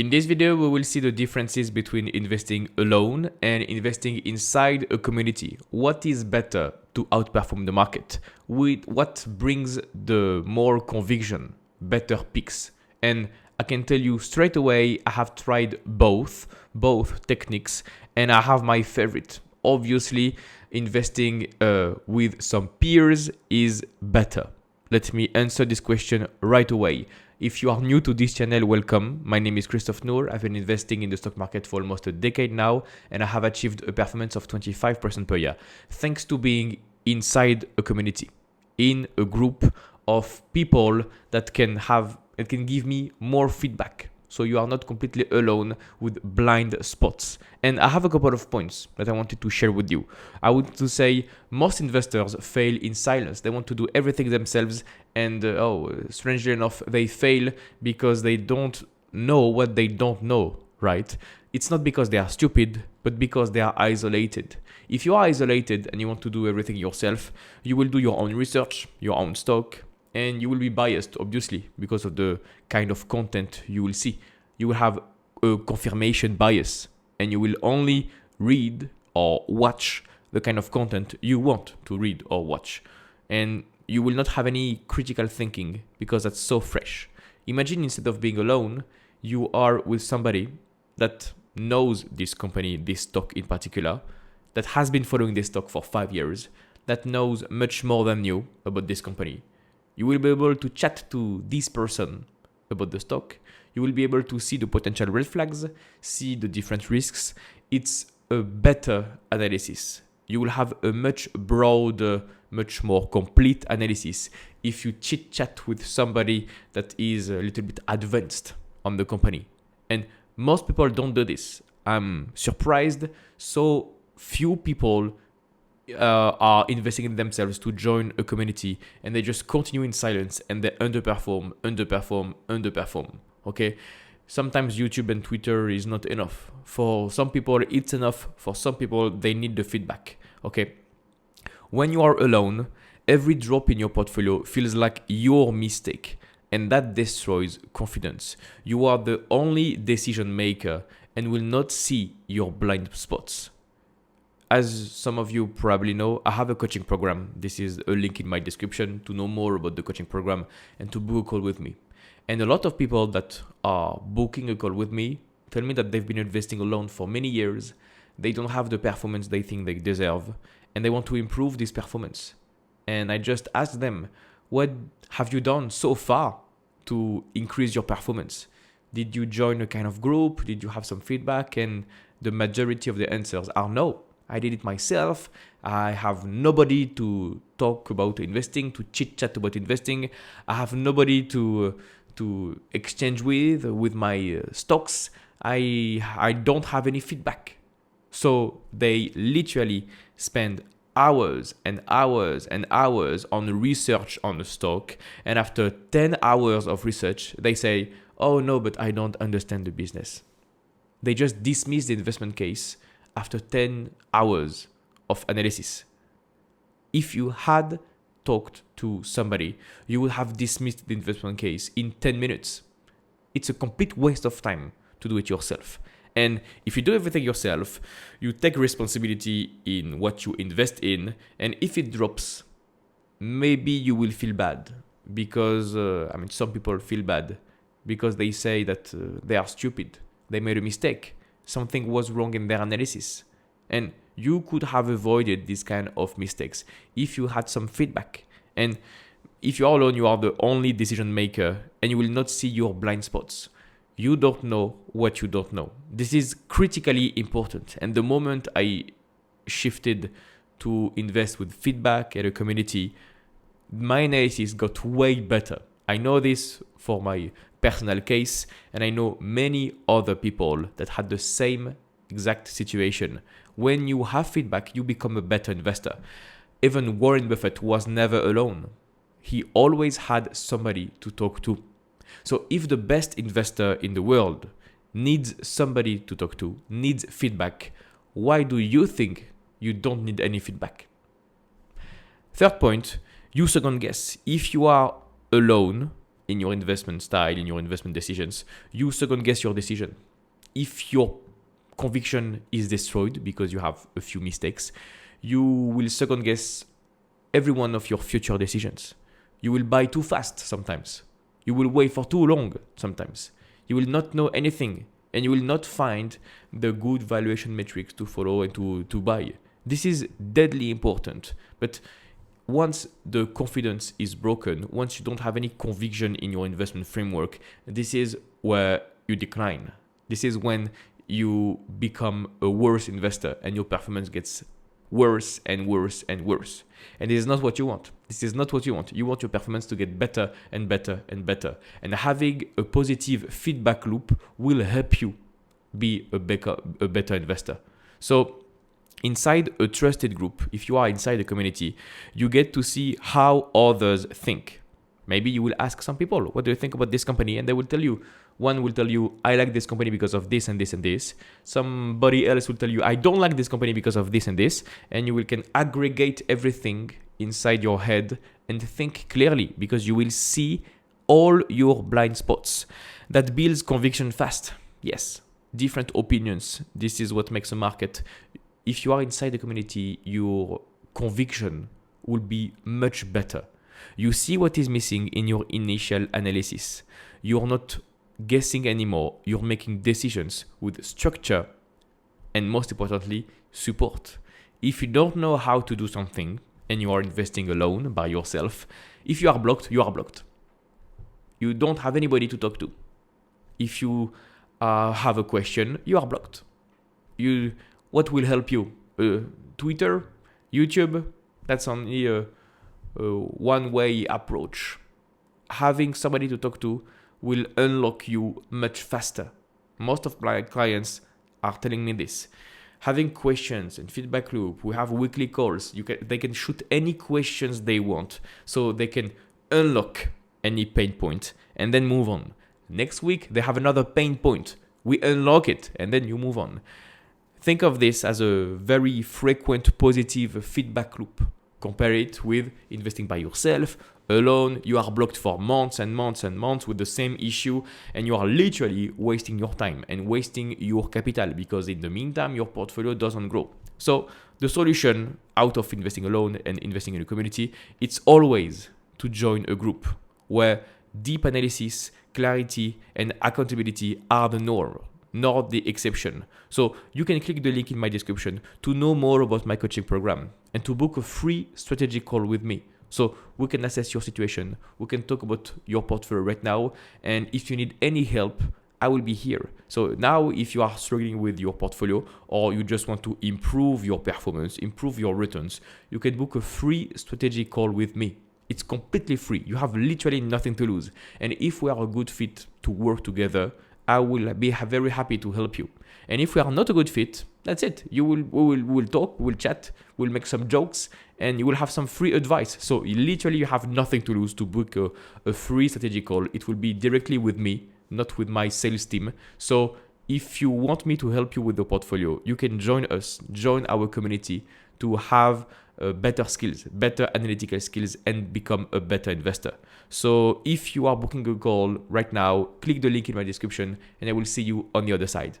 In this video, we will see the differences between investing alone and investing inside a community. What is better to outperform the market? What brings the more conviction, better picks? And I can tell you straight away, I have tried both techniques, and I have my favorite. Obviously, investing with some peers is better. Let me answer this question right away. If you are new to this channel, welcome. My name is Christophe Nour. I've been investing in the stock market for almost a decade now, and I have achieved a performance of 25% per year, thanks to being inside a community, in a group of people that can give me more feedback. So you are not completely alone with blind spots. And I have a couple of points that I wanted to share with you. I would to say most investors fail in silence. They want to do everything themselves, and strangely enough, they fail because they don't know what they don't know, right? It's not because they are stupid, but because they are isolated. If you are isolated and you want to do everything yourself, you will do your own research, your own stock, and you will be biased, obviously, because of the kind of content you will see. You will have a confirmation bias, and you will only read or watch the kind of content you want to read or watch. And you will not have any critical thinking because that's so fresh. Imagine instead of being alone, you are with somebody that knows this company, this stock in particular, that has been following this stock for 5 years, that knows much more than you about this company. You will be able to chat to this person about the stock. You will be able to see the potential red flags, see the different risks. It's a better analysis. You will have a much broader, much more complete analysis if you chit chat with somebody that is a little bit advanced on the company. And most people don't do this. I'm surprised so few people are investing in themselves to join a community, and they just continue in silence and they underperform. Okay, sometimes YouTube and Twitter is not enough. For some people it's enough. For some people they need the feedback. Okay, when you are alone, every drop in your portfolio feels like your mistake, and that destroys confidence. You are the only decision maker and will not see your blind spots. As some of you probably know, I have a coaching program. This is a link in my description to know more about the coaching program and to book a call with me. And a lot of people that are booking a call with me tell me that they've been investing alone for many years. They don't have the performance they think they deserve, and they want to improve this performance. And I just ask them, what have you done so far to increase your performance? Did you join a kind of group? Did you have some feedback? And the majority of the answers are no. I did it myself. I have nobody to talk about investing, to chit chat about investing. I have nobody to exchange with my stocks. I don't have any feedback. So they literally spend hours and hours and hours on research on the stock. And after 10 hours of research, they say, oh no, but I don't understand the business. They just dismiss the investment case after 10 hours of analysis. If you had talked to somebody, you would have dismissed the investment case in 10 minutes. It's a complete waste of time to do it yourself. And if you do everything yourself, you take responsibility in what you invest in. And if it drops, maybe you will feel bad because, some people feel bad because they say that they are stupid. They made a mistake. Something was wrong in their analysis. And you could have avoided this kind of mistakes if you had some feedback. And if you are alone, you are the only decision maker and you will not see your blind spots. You don't know what you don't know. This is critically important. And the moment I shifted to invest with feedback and a community, my analysis got way better. I know this for my personal case, and I know many other people that had the same exact situation. When you have feedback, you become a better investor. Even Warren Buffett was never alone. He always had somebody to talk to. So if the best investor in the world needs somebody to talk to, needs feedback, why do you think you don't need any feedback? Third point, you second guess. If you are alone in your investment style, in your investment decisions, you second guess your decision. If your conviction is destroyed because you have a few mistakes, you will second guess every one of your future decisions. You will buy too fast sometimes. You will wait for too long sometimes. You will not know anything, and you will not find the good valuation metrics to follow and to buy. This is deadly important. But once the confidence is broken, once you don't have any conviction in your investment framework, this is where you decline. This is when you become a worse investor and your performance gets worse and worse and worse. And this is not what you want. This is not what you want. You want your performance to get better and better and better. And having a positive feedback loop will help you be a better investor. So inside a trusted group, if you are inside a community, you get to see how others think. Maybe you will ask some people, what do you think about this company? And they will tell you, one will tell you, I like this company because of this and this and this. Somebody else will tell you, I don't like this company because of this and this. And you can aggregate everything inside your head and think clearly, because you will see all your blind spots. That builds conviction fast. Yes, different opinions. This is what makes a market. If you are inside the community, your conviction will be much better. You see what is missing in your initial analysis. You're not guessing anymore. You're making decisions with structure and, most importantly, support. If you don't know how to do something and you are investing alone by yourself, if you are blocked, you are blocked. You don't have anybody to talk to. If you have a question, you are blocked. What will help you? Twitter, YouTube? That's only a one-way approach. Having somebody to talk to will unlock you much faster. Most of my clients are telling me this. Having questions and feedback loop, we have weekly calls. They can shoot any questions they want, so they can unlock any pain point and then move on. Next week, they have another pain point. We unlock it and then you move on. Think of this as a very frequent positive feedback loop. Compare it with investing by yourself, alone. You are blocked for months and months and months with the same issue, and you are literally wasting your time and wasting your capital, because in the meantime, your portfolio doesn't grow. So the solution out of investing alone and investing in a community, it's always to join a group where deep analysis, clarity, and accountability are the norm, not the exception. So you can click the link in my description to know more about my coaching program and to book a free strategic call with me. So we can assess your situation. We can talk about your portfolio right now. And if you need any help, I will be here. So now if you are struggling with your portfolio, or you just want to improve your performance, improve your returns, you can book a free strategic call with me. It's completely free. You have literally nothing to lose. And if we are a good fit to work together, I will be very happy to help you. And if we are not a good fit, that's it. We will talk, we'll chat, we'll make some jokes, and you will have some free advice. So literally you have nothing to lose to book a free strategic call. It will be directly with me, not with my sales team. So if you want me to help you with the portfolio, you can join us, join our community to have better skills, better analytical skills, and become a better investor. So if you are booking a call right now, click the link in my description and I will see you on the other side.